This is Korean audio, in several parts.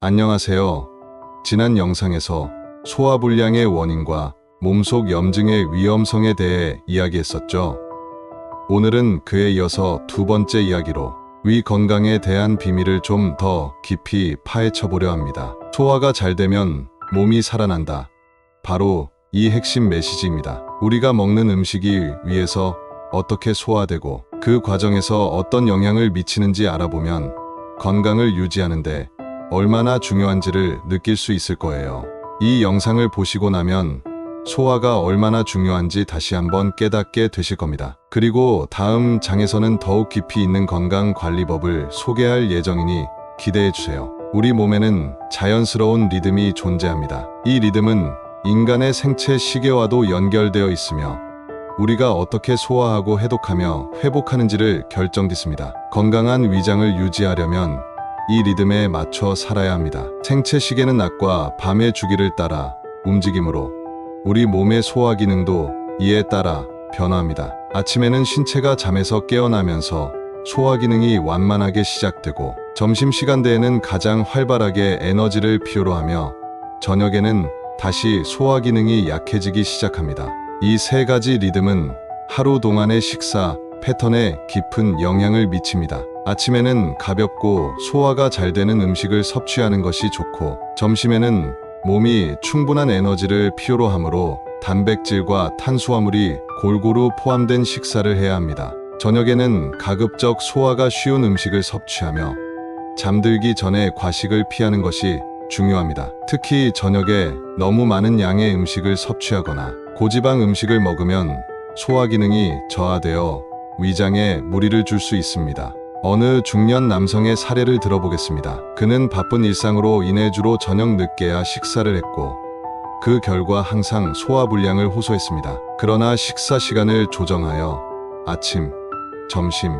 안녕하세요. 지난 영상에서 소화불량의 원인과 몸속 염증의 위험성에 대해 이야기했었죠. 오늘은 그에 이어서 두 번째 이야기로 위 건강에 대한 비밀을 좀 더 깊이 파헤쳐 보려 합니다. 소화가 잘 되면 몸이 살아난다. 바로 이 핵심 메시지입니다. 우리가 먹는 음식이 위에서 어떻게 소화되고 그 과정에서 어떤 영향을 미치는지 알아보면 건강을 유지하는데 얼마나 중요한지를 느낄 수 있을 거예요. 이 영상을 보시고 나면 소화가 얼마나 중요한지 다시 한번 깨닫게 되실 겁니다. 그리고 다음 장에서는 더욱 깊이 있는 건강관리법을 소개할 예정이니 기대해 주세요. 우리 몸에는 자연스러운 리듬이 존재합니다. 이 리듬은 인간의 생체 시계와도 연결되어 있으며 우리가 어떻게 소화하고 해독하며 회복하는지를 결정짓습니다. 건강한 위장을 유지하려면 이 리듬에 맞춰 살아야 합니다. 생체 시계는 낮과 밤의 주기를 따라 움직이므로 우리 몸의 소화 기능도 이에 따라 변화합니다. 아침에는 신체가 잠에서 깨어나면서 소화 기능이 완만하게 시작되고 점심시간대에는 가장 활발하게 에너지를 필요로 하며 저녁에는 다시 소화 기능이 약해지기 시작합니다. 이 세 가지 리듬은 하루 동안의 식사 패턴에 깊은 영향을 미칩니다. 아침에는 가볍고 소화가 잘 되는 음식을 섭취하는 것이 좋고 점심에는 몸이 충분한 에너지를 필요로 하므로 단백질과 탄수화물이 골고루 포함된 식사를 해야 합니다. 저녁에는 가급적 소화가 쉬운 음식을 섭취하며 잠들기 전에 과식을 피하는 것이 중요합니다. 특히 저녁에 너무 많은 양의 음식을 섭취하거나 고지방 음식을 먹으면 소화 기능이 저하되어 위장에 무리를 줄 수 있습니다. 어느 중년 남성의 사례를 들어보겠습니다. 그는 바쁜 일상으로 인해 주로 저녁 늦게야 식사를 했고 그 결과 항상 소화불량을 호소했습니다. 그러나 식사 시간을 조정하여 아침, 점심,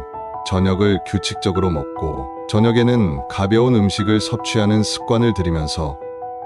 저녁을 규칙적으로 먹고 저녁에는 가벼운 음식을 섭취하는 습관을 들이면서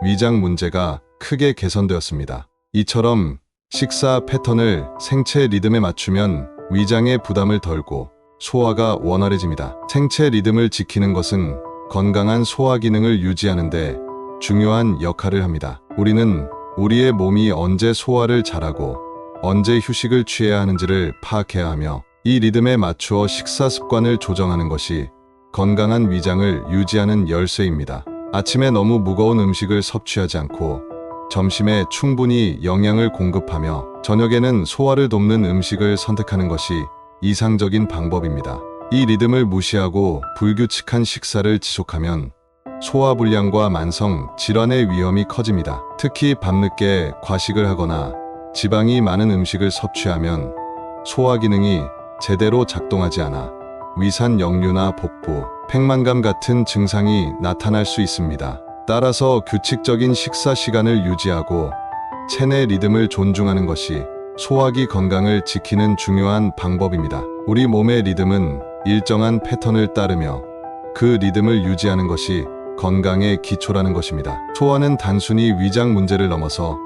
위장 문제가 크게 개선되었습니다. 이처럼 식사 패턴을 생체 리듬에 맞추면 위장의 부담을 덜고 소화가 원활해집니다. 생체 리듬을 지키는 것은 건강한 소화 기능을 유지하는 데 중요한 역할을 합니다. 우리는 우리의 몸이 언제 소화를 잘하고 언제 휴식을 취해야 하는지를 파악해야 하며 이 리듬에 맞추어 식사 습관을 조정하는 것이 건강한 위장을 유지하는 열쇠입니다. 아침에 너무 무거운 음식을 섭취하지 않고 점심에 충분히 영양을 공급하며 저녁에는 소화를 돕는 음식을 선택하는 것이 이상적인 방법입니다. 이 리듬을 무시하고 불규칙한 식사를 지속하면 소화불량과 만성 질환의 위험이 커집니다. 특히 밤늦게 과식을 하거나 지방이 많은 음식을 섭취하면 소화 기능이 제대로 작동하지 않아 위산 역류나 복부, 팽만감 같은 증상이 나타날 수 있습니다. 따라서 규칙적인 식사 시간을 유지하고 체내 리듬을 존중하는 것이 소화기 건강을 지키는 중요한 방법입니다. 우리 몸의 리듬은 일정한 패턴을 따르며 그 리듬을 유지하는 것이 건강의 기초라는 것입니다. 소화는 단순히 위장 문제를 넘어서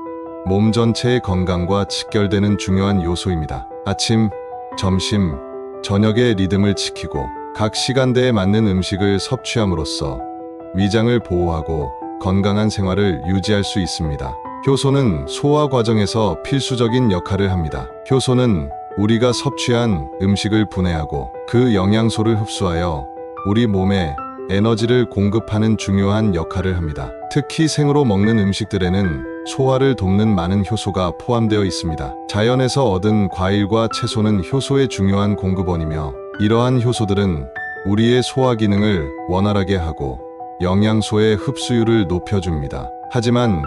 몸 전체의 건강과 직결되는 중요한 요소입니다. 아침, 점심, 저녁의 리듬을 지키고 각 시간대에 맞는 음식을 섭취함으로써 위장을 보호하고 건강한 생활을 유지할 수 있습니다. 효소는 소화 과정에서 필수적인 역할을 합니다. 효소는 우리가 섭취한 음식을 분해하고 그 영양소를 흡수하여 우리 몸에 에너지를 공급하는 중요한 역할을 합니다. 특히 생으로 먹는 음식들에는 소화를 돕는 많은 효소가 포함되어 있습니다. 자연에서 얻은 과일과 채소는 효소의 중요한 공급원이며 이러한 효소들은 우리의 소화 기능을 원활하게 하고 영양소의 흡수율을 높여줍니다. 하지만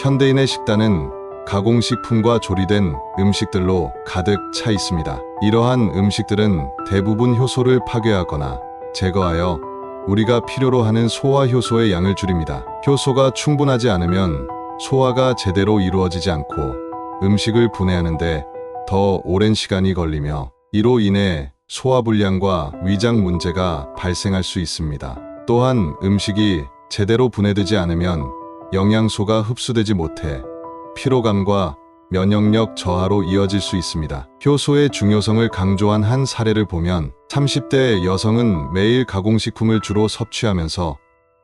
현대인의 식단은 가공식품과 조리된 음식들로 가득 차 있습니다. 이러한 음식들은 대부분 효소를 파괴하거나 제거하여 우리가 필요로 하는 소화 효소의 양을 줄입니다. 효소가 충분하지 않으면 소화가 제대로 이루어지지 않고 음식을 분해하는데 더 오랜 시간이 걸리며 이로 인해 소화불량과 위장 문제가 발생할 수 있습니다. 또한 음식이 제대로 분해되지 않으면 영양소가 흡수되지 못해 피로감과 면역력 저하로 이어질 수 있습니다. 효소의 중요성을 강조한 한 사례를 보면 30대 여성은 매일 가공식품을 주로 섭취하면서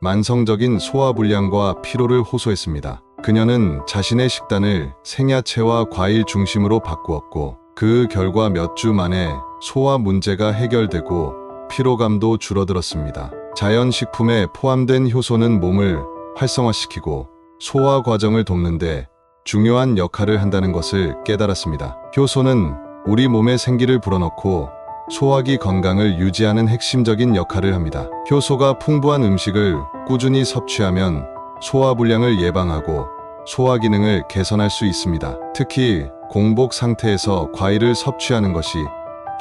만성적인 소화불량과 피로를 호소했습니다. 그녀는 자신의 식단을 생야채와 과일 중심으로 바꾸었고 그 결과 몇 주 만에 소화 문제가 해결되고 피로감도 줄어들었습니다. 자연식품에 포함된 효소는 몸을 활성화시키고 소화 과정을 돕는데 중요한 역할을 한다는 것을 깨달았습니다. 효소는 우리 몸의 생기를 불어넣고 소화기 건강을 유지하는 핵심적인 역할을 합니다. 효소가 풍부한 음식을 꾸준히 섭취하면 소화불량을 예방하고 소화 기능을 개선할 수 있습니다. 특히 공복 상태에서 과일을 섭취하는 것이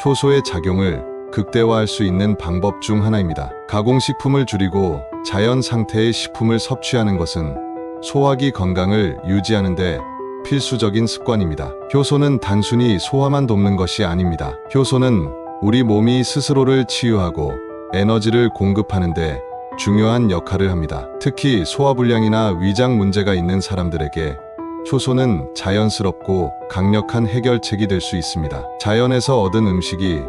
효소의 작용을 극대화할 수 있는 방법 중 하나입니다. 가공식품을 줄이고 자연 상태의 식품을 섭취하는 것은 소화기 건강을 유지하는 데 필수적인 습관입니다. 효소는 단순히 소화만 돕는 것이 아닙니다. 효소는 우리 몸이 스스로를 치유하고 에너지를 공급하는 데 중요한 역할을 합니다. 특히 소화불량이나 위장 문제가 있는 사람들에게 효소는 자연스럽고 강력한 해결책이 될 수 있습니다. 자연에서 얻은 음식이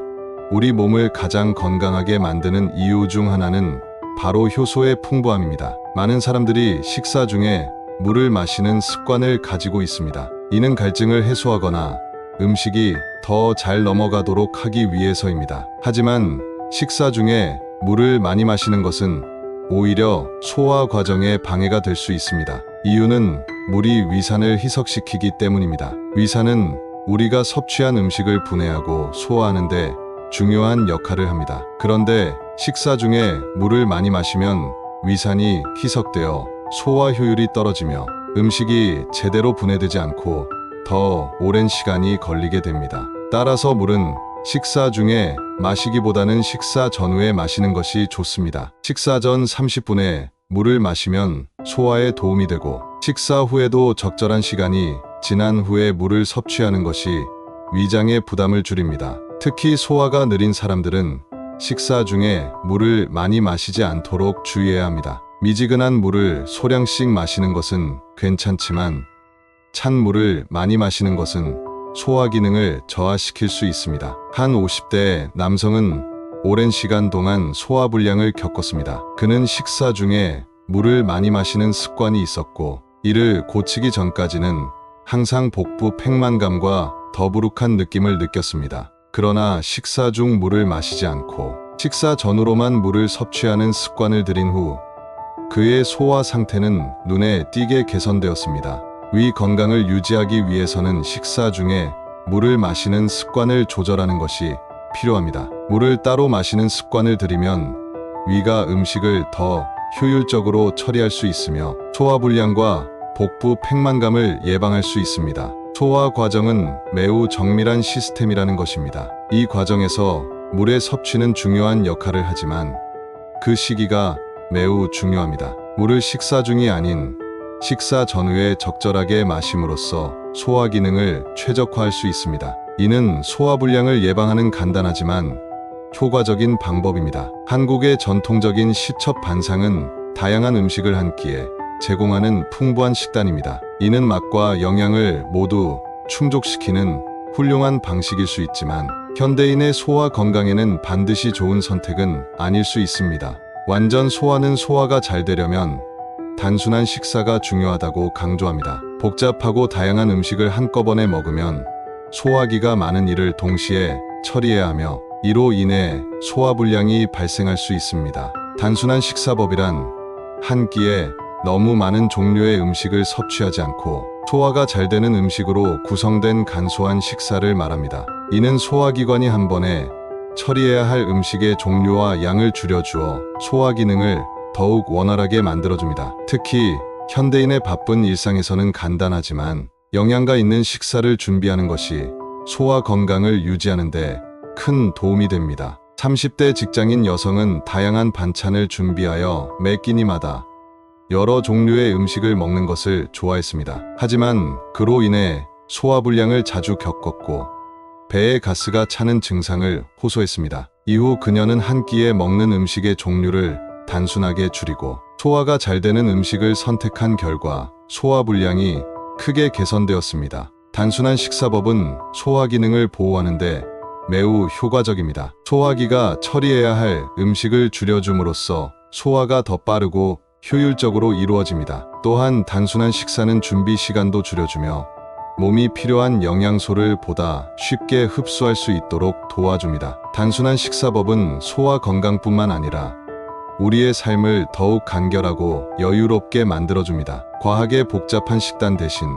우리 몸을 가장 건강하게 만드는 이유 중 하나는 바로 효소의 풍부함입니다. 많은 사람들이 식사 중에 물을 마시는 습관을 가지고 있습니다. 이는 갈증을 해소하거나 음식이 더 잘 넘어가도록 하기 위해서입니다. 하지만 식사 중에 물을 많이 마시는 것은 오히려 소화 과정에 방해가 될 수 있습니다. 이유는 물이 위산을 희석시키기 때문입니다. 위산은 우리가 섭취한 음식을 분해하고 소화하는 데 중요한 역할을 합니다. 그런데 식사 중에 물을 많이 마시면 위산이 희석되어 소화 효율이 떨어지며 음식이 제대로 분해되지 않고 더 오랜 시간이 걸리게 됩니다. 따라서 물은 식사 중에 마시기보다는 식사 전후에 마시는 것이 좋습니다. 식사 전 30분에 물을 마시면 소화에 도움이 되고 식사 후에도 적절한 시간이 지난 후에 물을 섭취하는 것이 위장의 부담을 줄입니다. 특히 소화가 느린 사람들은 식사 중에 물을 많이 마시지 않도록 주의해야 합니다. 미지근한 물을 소량씩 마시는 것은 괜찮지만 찬 물을 많이 마시는 것은 소화 기능을 저하시킬 수 있습니다. 한 50대 남성은 오랜 시간 동안 소화불량을 겪었습니다. 그는 식사 중에 물을 많이 마시는 습관이 있었고 이를 고치기 전까지는 항상 복부 팽만감과 더부룩한 느낌을 느꼈습니다. 그러나 식사 중 물을 마시지 않고 식사 전후로만 물을 섭취하는 습관을 들인 후 그의 소화 상태는 눈에 띄게 개선되었습니다. 위 건강을 유지하기 위해서는 식사 중에 물을 마시는 습관을 조절하는 것이 필요합니다. 물을 따로 마시는 습관을 들이면 위가 음식을 더 효율적으로 처리할 수 있으며 소화불량과 복부 팽만감을 예방할 수 있습니다. 소화 과정은 매우 정밀한 시스템이라는 것입니다. 이 과정에서 물의 섭취는 중요한 역할을 하지만 그 시기가 매우 중요합니다. 물을 식사 중이 아닌 식사 전후에 적절하게 마심으로써 소화 기능을 최적화할 수 있습니다. 이는 소화불량을 예방하는 간단하지만 효과적인 방법입니다. 한국의 전통적인 시첩 반상은 다양한 음식을 한 끼에 제공하는 풍부한 식단입니다. 이는 맛과 영양을 모두 충족시키는 훌륭한 방식일 수 있지만 현대인의 소화 건강에는 반드시 좋은 선택은 아닐 수 있습니다. 완전 소화는 소화가 잘 되려면 단순한 식사가 중요하다고 강조합니다. 복잡하고 다양한 음식을 한꺼번에 먹으면 소화기가 많은 일을 동시에 처리해야 하며 이로 인해 소화불량이 발생할 수 있습니다. 단순한 식사법이란 한 끼에 너무 많은 종류의 음식을 섭취하지 않고 소화가 잘 되는 음식으로 구성된 간소한 식사를 말합니다. 이는 소화기관이 한 번에 처리해야 할 음식의 종류와 양을 줄여주어 소화 기능을 더욱 원활하게 만들어줍니다. 특히 현대인의 바쁜 일상에서는 간단하지만 영양가 있는 식사를 준비하는 것이 소화 건강을 유지하는 데 큰 도움이 됩니다. 30대 직장인 여성은 다양한 반찬을 준비하여 매 끼니마다 여러 종류의 음식을 먹는 것을 좋아했습니다. 하지만 그로 인해 소화불량을 자주 겪었고 배에 가스가 차는 증상을 호소했습니다. 이후 그녀는 한 끼에 먹는 음식의 종류를 단순하게 줄이고 소화가 잘 되는 음식을 선택한 결과 소화불량이 크게 개선되었습니다. 단순한 식사법은 소화 기능을 보호하는데 매우 효과적입니다. 소화기가 처리해야 할 음식을 줄여줌으로써 소화가 더 빠르고 효율적으로 이루어집니다. 또한 단순한 식사는 준비 시간도 줄여주며 몸이 필요한 영양소를 보다 쉽게 흡수할 수 있도록 도와줍니다. 단순한 식사법은 소화 건강뿐만 아니라 우리의 삶을 더욱 간결하고 여유롭게 만들어줍니다. 과하게 복잡한 식단 대신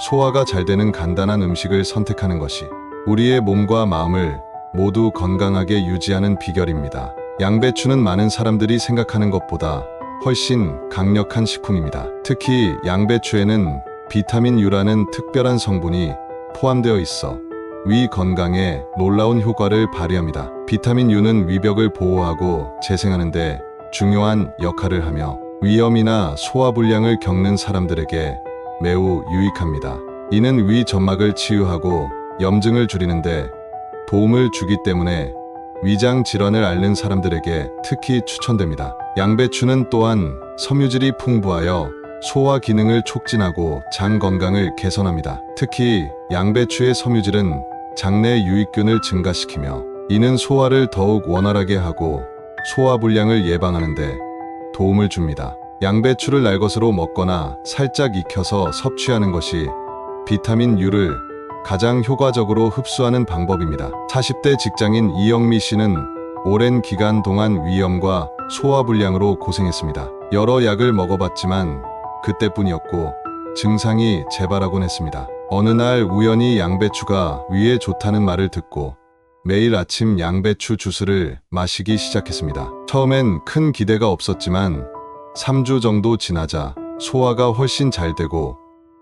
소화가 잘 되는 간단한 음식을 선택하는 것이 우리의 몸과 마음을 모두 건강하게 유지하는 비결입니다. 양배추는 많은 사람들이 생각하는 것보다 훨씬 강력한 식품입니다. 특히 양배추에는 비타민 U라는 특별한 성분이 포함되어 있어 위 건강에 놀라운 효과를 발휘합니다. 비타민 U는 위벽을 보호하고 재생하는 데 중요한 역할을 하며 위염이나 소화불량을 겪는 사람들에게 매우 유익합니다. 이는 위 점막을 치유하고 염증을 줄이는데 도움을 주기 때문에 위장 질환을 앓는 사람들에게 특히 추천됩니다. 양배추는 또한 섬유질이 풍부하여 소화 기능을 촉진하고 장 건강을 개선합니다. 특히 양배추의 섬유질은 장내 유익균을 증가시키며 이는 소화를 더욱 원활하게 하고 소화불량을 예방하는 데 도움을 줍니다. 양배추를 날것으로 먹거나 살짝 익혀서 섭취하는 것이 비타민 U를 가장 효과적으로 흡수하는 방법입니다. 40대 직장인 이영미 씨는 오랜 기간 동안 위염과 소화불량으로 고생했습니다. 여러 약을 먹어봤지만 그때뿐이었고 증상이 재발하곤 했습니다. 어느 날 우연히 양배추가 위에 좋다는 말을 듣고 매일 아침 양배추 주스를 마시기 시작했습니다. 처음엔 큰 기대가 없었지만 3주 정도 지나자 소화가 훨씬 잘 되고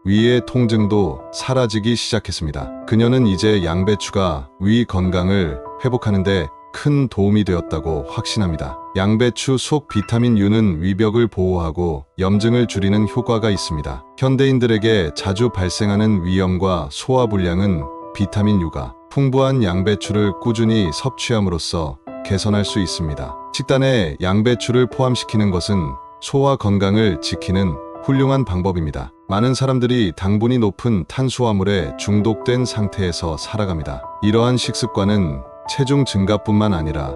위의 통증도 사라지기 시작했습니다. 그녀는 이제 양배추가 위 건강을 회복하는데 큰 도움이 되었다고 확신합니다. 양배추 속 비타민 U는 위벽을 보호하고 염증을 줄이는 효과가 있습니다. 현대인들에게 자주 발생하는 위염과 소화불량은 비타민 U가 풍부한 양배추를 꾸준히 섭취함으로써 개선할 수 있습니다. 식단에 양배추를 포함시키는 것은 소화 건강을 지키는 훌륭한 방법입니다. 많은 사람들이 당분이 높은 탄수화물에 중독된 상태에서 살아갑니다. 이러한 식습관은 체중 증가뿐만 아니라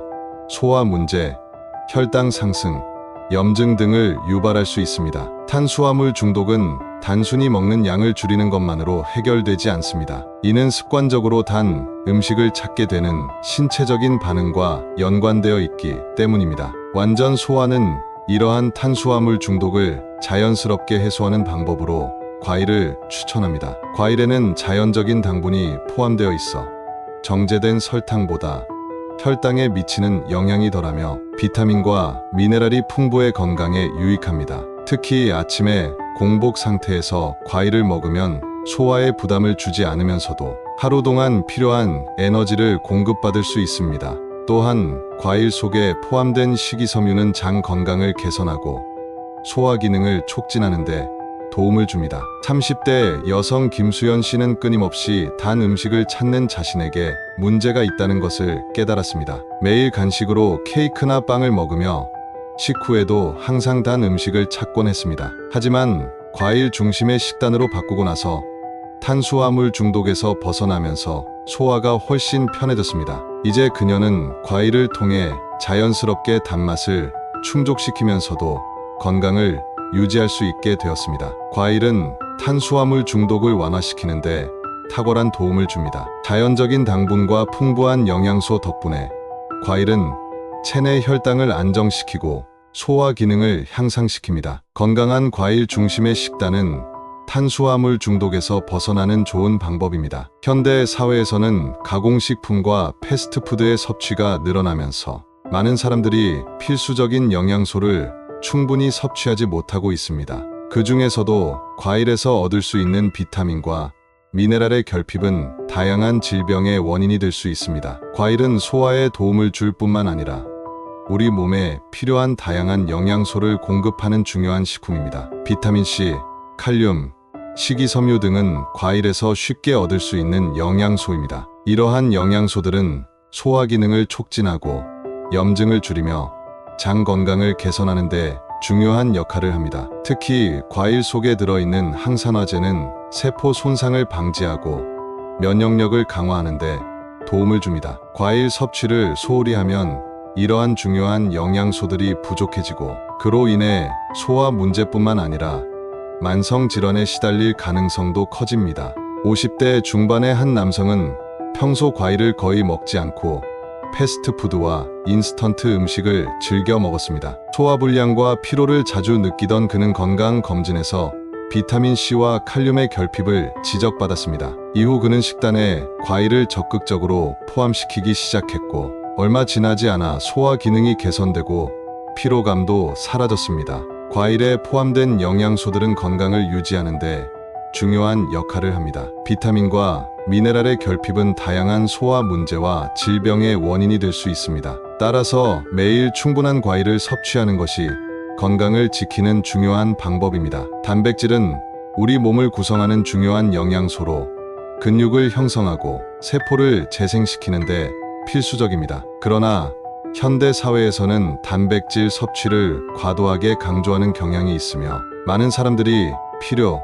소화 문제, 혈당 상승, 염증 등을 유발할 수 있습니다. 탄수화물 중독은 단순히 먹는 양을 줄이는 것만으로 해결되지 않습니다. 이는 습관적으로 단 음식을 찾게 되는 신체적인 반응과 연관되어 있기 때문입니다. 완전 소화는 이러한 탄수화물 중독을 자연스럽게 해소하는 방법으로 과일을 추천합니다. 과일에는 자연적인 당분이 포함되어 있어 정제된 설탕보다 혈당에 미치는 영향이 덜하며 비타민과 미네랄이 풍부해 건강에 유익합니다. 특히 아침에 공복 상태에서 과일을 먹으면 소화에 부담을 주지 않으면서도 하루 동안 필요한 에너지를 공급받을 수 있습니다. 또한 과일 속에 포함된 식이섬유는 장 건강을 개선하고 소화 기능을 촉진하는 데 도움을 줍니다. 30대 여성 김수연 씨는 끊임없이 단 음식을 찾는 자신에게 문제가 있다는 것을 깨달았습니다. 매일 간식으로 케이크나 빵을 먹으며 식후에도 항상 단 음식을 찾곤 했습니다. 하지만 과일 중심의 식단으로 바꾸고 나서 탄수화물 중독에서 벗어나면서 소화가 훨씬 편해졌습니다. 이제 그녀는 과일을 통해 자연스럽게 단맛을 충족시키면서도 건강을 유지할 수 있게 되었습니다. 과일은 탄수화물 중독을 완화시키는데 탁월한 도움을 줍니다. 자연적인 당분과 풍부한 영양소 덕분에 과일은 체내 혈당을 안정시키고 소화 기능을 향상시킵니다. 건강한 과일 중심의 식단은 탄수화물 중독에서 벗어나는 좋은 방법입니다. 현대 사회에서는 가공식품과 패스트푸드의 섭취가 늘어나면서 많은 사람들이 필수적인 영양소를 충분히 섭취하지 못하고 있습니다. 그 중에서도 과일에서 얻을 수 있는 비타민과 미네랄의 결핍은 다양한 질병의 원인이 될 수 있습니다. 과일은 소화에 도움을 줄 뿐만 아니라 우리 몸에 필요한 다양한 영양소를 공급하는 중요한 식품입니다. 비타민C, 칼륨, 식이섬유 등은 과일에서 쉽게 얻을 수 있는 영양소입니다. 이러한 영양소들은 소화 기능을 촉진하고 염증을 줄이며 장 건강을 개선하는 데 중요한 역할을 합니다. 특히 과일 속에 들어있는 항산화제는 세포 손상을 방지하고 면역력을 강화하는 데 도움을 줍니다. 과일 섭취를 소홀히 하면 이러한 중요한 영양소들이 부족해지고 그로 인해 소화 문제뿐만 아니라 만성 질환에 시달릴 가능성도 커집니다. 50대 중반의 한 남성은 평소 과일을 거의 먹지 않고 패스트푸드와 인스턴트 음식을 즐겨 먹었습니다. 소화불량과 피로를 자주 느끼던 그는 건강검진에서 비타민C와 칼륨의 결핍을 지적받았습니다. 이후 그는 식단에 과일을 적극적으로 포함시키기 시작했고, 얼마 지나지 않아 소화 기능이 개선되고 피로감도 사라졌습니다. 과일에 포함된 영양소들은 건강을 유지하는 데 중요한 역할을 합니다. 비타민과 미네랄의 결핍은 다양한 소화 문제와 질병의 원인이 될 수 있습니다. 따라서 매일 충분한 과일을 섭취하는 것이 건강을 지키는 중요한 방법입니다. 단백질은 우리 몸을 구성하는 중요한 영양소로 근육을 형성하고 세포를 재생시키는데 필수적입니다. 그러나 현대 사회에서는 단백질 섭취를 과도하게 강조하는 경향이 있으며 많은 사람들이 필요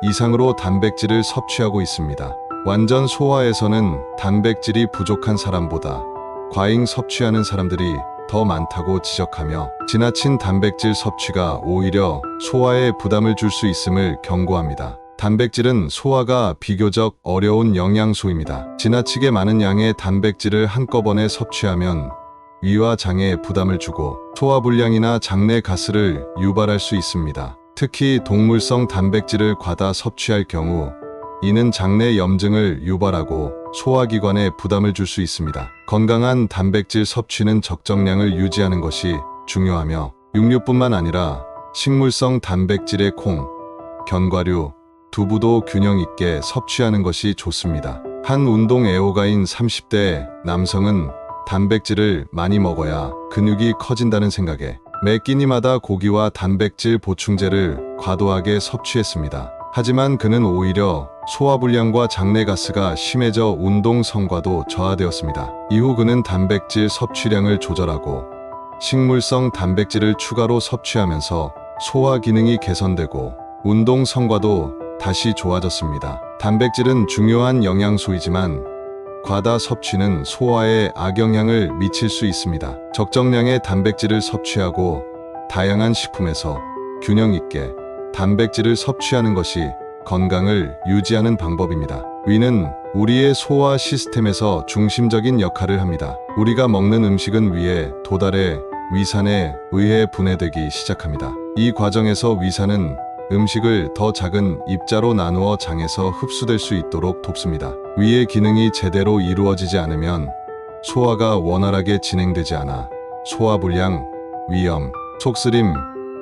이상으로 단백질을 섭취하고 있습니다. 완전 소화에서는 단백질이 부족한 사람보다 과잉 섭취하는 사람들이 더 많다고 지적하며, 지나친 단백질 섭취가 오히려 소화에 부담을 줄 수 있음을 경고합니다. 단백질은 소화가 비교적 어려운 영양소입니다. 지나치게 많은 양의 단백질을 한꺼번에 섭취하면 위와 장에 부담을 주고 소화불량이나 장내 가스를 유발할 수 있습니다. 특히 동물성 단백질을 과다 섭취할 경우 이는 장내 염증을 유발하고 소화기관에 부담을 줄 수 있습니다. 건강한 단백질 섭취는 적정량을 유지하는 것이 중요하며, 육류뿐만 아니라 식물성 단백질의 콩, 견과류, 두부도 균형 있게 섭취하는 것이 좋습니다. 한 운동 애호가인 30대 남성은 단백질을 많이 먹어야 근육이 커진다는 생각에 매 끼니마다 고기와 단백질 보충제를 과도하게 섭취했습니다. 하지만 그는 오히려 소화불량과 장내가스가 심해져 운동 성과도 저하되었습니다. 이후 그는 단백질 섭취량을 조절하고 식물성 단백질을 추가로 섭취하면서 소화 기능이 개선되고 운동 성과도 다시 좋아졌습니다. 단백질은 중요한 영양소이지만 과다 섭취는 소화에 악영향을 미칠 수 있습니다. 적정량의 단백질을 섭취하고 다양한 식품에서 균형 있게 단백질을 섭취하는 것이 건강을 유지하는 방법입니다. 위는 우리의 소화 시스템에서 중심적인 역할을 합니다. 우리가 먹는 음식은 위에 도달해 위산에 의해 분해되기 시작합니다. 이 과정에서 위산은 음식을 더 작은 입자로 나누어 장에서 흡수될 수 있도록 돕습니다. 위의 기능이 제대로 이루어지지 않으면 소화가 원활하게 진행되지 않아 소화불량, 위염, 속쓰림,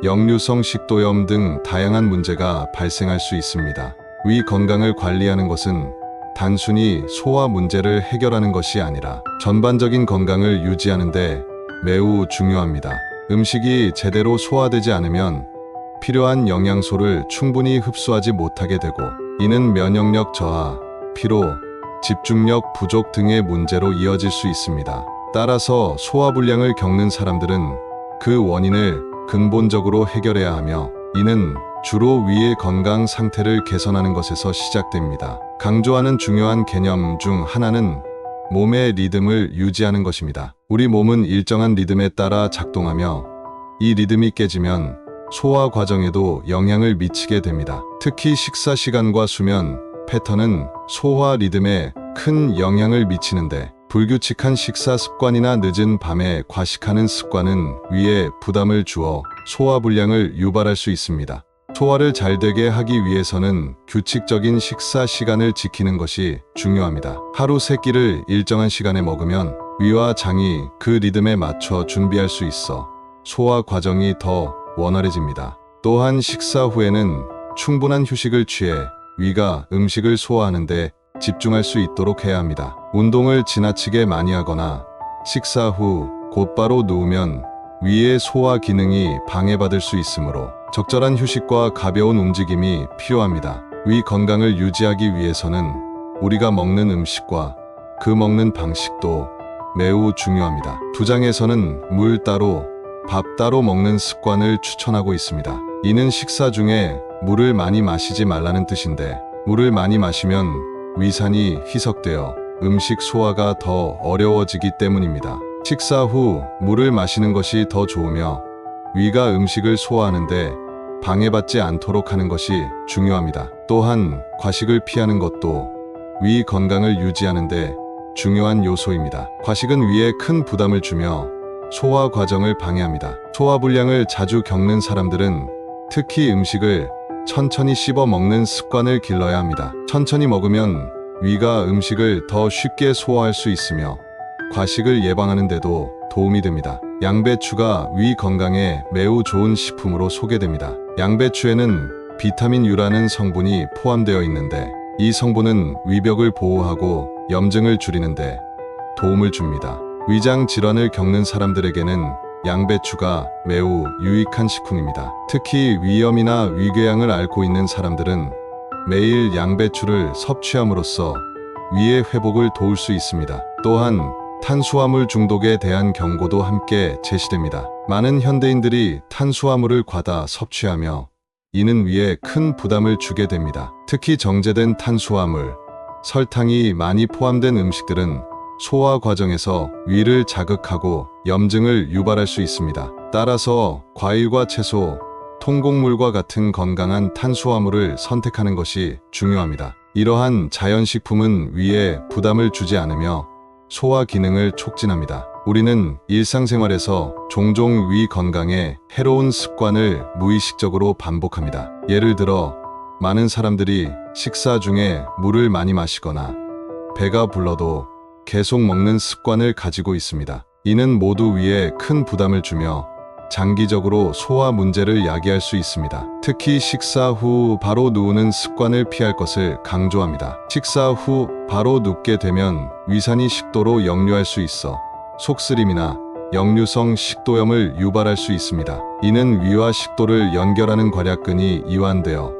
역류성 식도염 등 다양한 문제가 발생할 수 있습니다. 위 건강을 관리하는 것은 단순히 소화 문제를 해결하는 것이 아니라 전반적인 건강을 유지하는 데 매우 중요합니다. 음식이 제대로 소화되지 않으면 필요한 영양소를 충분히 흡수하지 못하게 되고, 이는 면역력 저하, 피로, 집중력 부족 등의 문제로 이어질 수 있습니다. 따라서 소화불량을 겪는 사람들은 그 원인을 근본적으로 해결해야 하며, 이는 주로 위의 건강 상태를 개선하는 것에서 시작됩니다. 강조하는 중요한 개념 중 하나는 몸의 리듬을 유지하는 것입니다. 우리 몸은 일정한 리듬에 따라 작동하며 이 리듬이 깨지면 소화 과정에도 영향을 미치게 됩니다. 특히 식사 시간과 수면 패턴은 소화 리듬에 큰 영향을 미치는데, 불규칙한 식사 습관이나 늦은 밤에 과식하는 습관은 위에 부담을 주어 소화불량을 유발할 수 있습니다. 소화를 잘 되게 하기 위해서는 규칙적인 식사 시간을 지키는 것이 중요합니다. 하루 3끼를 일정한 시간에 먹으면 위와 장이 그 리듬에 맞춰 준비할 수 있어 소화 과정이 더 원활해집니다. 또한 식사 후에는 충분한 휴식을 취해 위가 음식을 소화하는데 집중할 수 있도록 해야 합니다. 운동을 지나치게 많이 하거나 식사 후 곧바로 누우면 위의 소화 기능이 방해받을 수 있으므로 적절한 휴식과 가벼운 움직임이 필요합니다. 위 건강을 유지하기 위해서는 우리가 먹는 음식과 그 먹는 방식도 매우 중요합니다. 두 장에서는 물 따로, 밥 따로 먹는 습관을 추천하고 있습니다. 이는 식사 중에 물을 많이 마시지 말라는 뜻인데, 물을 많이 마시면 위산이 희석되어 음식 소화가 더 어려워지기 때문입니다. 식사 후 물을 마시는 것이 더 좋으며, 위가 음식을 소화하는데 방해받지 않도록 하는 것이 중요합니다. 또한 과식을 피하는 것도 위 건강을 유지하는데 중요한 요소입니다. 과식은 위에 큰 부담을 주며 소화 과정을 방해합니다. 소화불량을 자주 겪는 사람들은 특히 음식을 천천히 씹어 먹는 습관을 길러야 합니다. 천천히 먹으면 위가 음식을 더 쉽게 소화할 수 있으며 과식을 예방하는 데도 도움이 됩니다. 양배추가 위 건강에 매우 좋은 식품으로 소개됩니다. 양배추에는 비타민 U라는 성분이 포함되어 있는데 이 성분은 위벽을 보호하고 염증을 줄이는데 도움을 줍니다. 위장 질환을 겪는 사람들에게는 양배추가 매우 유익한 식품입니다. 특히 위염이나 위궤양을 앓고 있는 사람들은 매일 양배추를 섭취함으로써 위의 회복을 도울 수 있습니다. 또한 탄수화물 중독에 대한 경고도 함께 제시됩니다. 많은 현대인들이 탄수화물을 과다 섭취하며 이는 위에 큰 부담을 주게 됩니다. 특히 정제된 탄수화물, 설탕이 많이 포함된 음식들은 소화 과정에서 위를 자극하고 염증을 유발할 수 있습니다. 따라서 과일과 채소, 통곡물과 같은 건강한 탄수화물을 선택하는 것이 중요합니다. 이러한 자연식품은 위에 부담을 주지 않으며 소화 기능을 촉진합니다. 우리는 일상생활에서 종종 위 건강에 해로운 습관을 무의식적으로 반복합니다. 예를 들어 많은 사람들이 식사 중에 물을 많이 마시거나 배가 불러도 계속 먹는 습관을 가지고 있습니다. 이는 모두 위에 큰 부담을 주며 장기적으로 소화 문제를 야기할 수 있습니다. 특히 식사 후 바로 누우는 습관을 피할 것을 강조합니다. 식사 후 바로 눕게 되면 위산이 식도로 역류할 수 있어 속쓰림이나 역류성 식도염을 유발할 수 있습니다. 이는 위와 식도를 연결하는 괄약근이 이완되어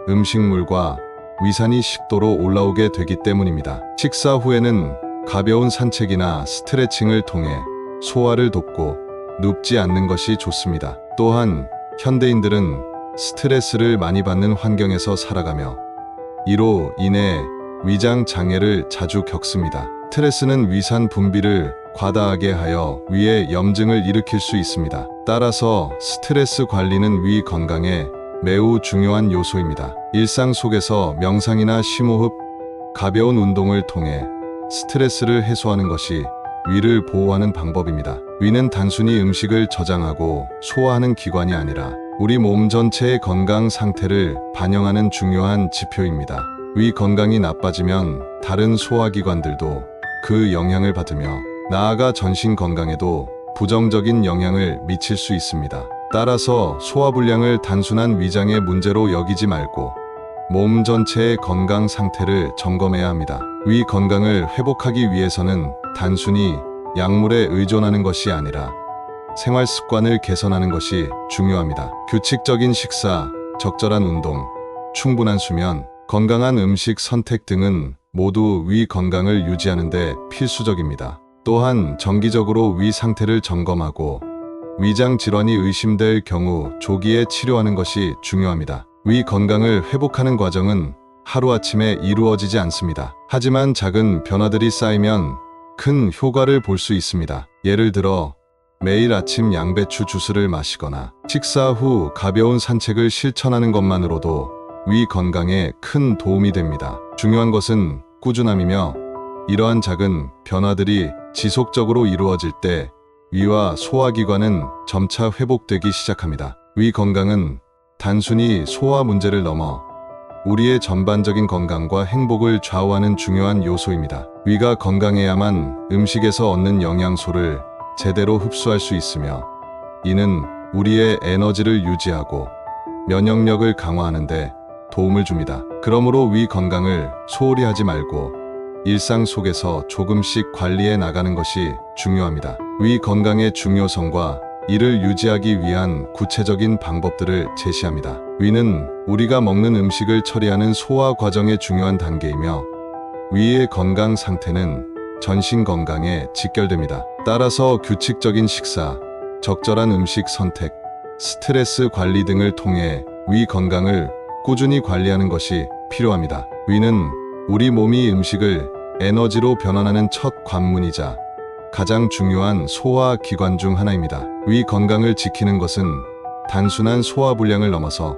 음식물과 위산이 식도로 올라오게 되기 때문입니다. 식사 후에는 가벼운 산책이나 스트레칭을 통해 소화를 돕고 눕지 않는 것이 좋습니다. 또한 현대인들은 스트레스를 많이 받는 환경에서 살아가며 이로 인해 위장 장애를 자주 겪습니다. 스트레스는 위산 분비를 과다하게 하여 위에 염증을 일으킬 수 있습니다. 따라서 스트레스 관리는 위 건강에 매우 중요한 요소입니다. 일상 속에서 명상이나 심호흡, 가벼운 운동을 통해 스트레스를 해소하는 것이 위를 보호하는 방법입니다. 위는 단순히 음식을 저장하고 소화하는 기관이 아니라 우리 몸 전체의 건강 상태를 반영하는 중요한 지표입니다. 위 건강이 나빠지면 다른 소화기관들도 그 영향을 받으며 나아가 전신 건강에도 부정적인 영향을 미칠 수 있습니다. 따라서 소화불량을 단순한 위장의 문제로 여기지 말고 몸 전체의 건강 상태를 점검해야 합니다. 위 건강을 회복하기 위해서는 단순히 약물에 의존하는 것이 아니라 생활 습관을 개선하는 것이 중요합니다. 규칙적인 식사, 적절한 운동, 충분한 수면, 건강한 음식 선택 등은 모두 위 건강을 유지하는 데 필수적입니다. 또한 정기적으로 위 상태를 점검하고 위장 질환이 의심될 경우 조기에 치료하는 것이 중요합니다. 위 건강을 회복하는 과정은 하루아침에 이루어지지 않습니다. 하지만 작은 변화들이 쌓이면 큰 효과를 볼 수 있습니다. 예를 들어 매일 아침 양배추 주스를 마시거나 식사 후 가벼운 산책을 실천하는 것만으로도 위 건강에 큰 도움이 됩니다. 중요한 것은 꾸준함이며 이러한 작은 변화들이 지속적으로 이루어질 때 위와 소화기관은 점차 회복되기 시작합니다. 위 건강은 단순히 소화 문제를 넘어 우리의 전반적인 건강과 행복을 좌우하는 중요한 요소입니다. 위가 건강해야만 음식에서 얻는 영양소를 제대로 흡수할 수 있으며 이는 우리의 에너지를 유지하고 면역력을 강화하는 데 도움을 줍니다. 그러므로 위 건강을 소홀히 하지 말고 일상 속에서 조금씩 관리해 나가는 것이 중요합니다. 위 건강의 중요성과 이를 유지하기 위한 구체적인 방법들을 제시합니다. 위는 우리가 먹는 음식을 처리하는 소화 과정의 중요한 단계이며 위의 건강 상태는 전신 건강에 직결됩니다. 따라서 규칙적인 식사, 적절한 음식 선택, 스트레스 관리 등을 통해 위 건강을 꾸준히 관리하는 것이 필요합니다. 위는 우리 몸이 음식을 에너지로 변환하는 첫 관문이자 가장 중요한 소화 기관 중 하나입니다. 위 건강을 지키는 것은 단순한 소화불량을 넘어서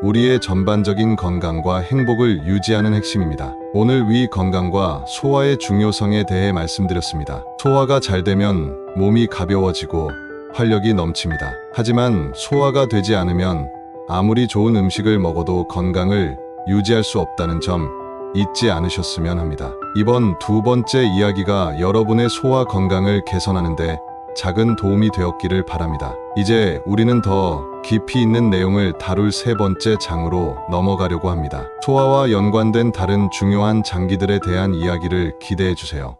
우리의 전반적인 건강과 행복을 유지하는 핵심입니다. 오늘 위 건강과 소화의 중요성에 대해 말씀드렸습니다. 소화가 잘 되면 몸이 가벼워지고 활력이 넘칩니다. 하지만 소화가 되지 않으면 아무리 좋은 음식을 먹어도 건강을 유지할 수 없다는 점 잊지 않으셨으면 합니다. 이번 두 번째 이야기가 여러분의 소화 건강을 개선하는데 작은 도움이 되었기를 바랍니다. 이제 우리는 더 깊이 있는 내용을 다룰 세 번째 장으로 넘어가려고 합니다. 소화와 연관된 다른 중요한 장기들에 대한 이야기를 기대해 주세요.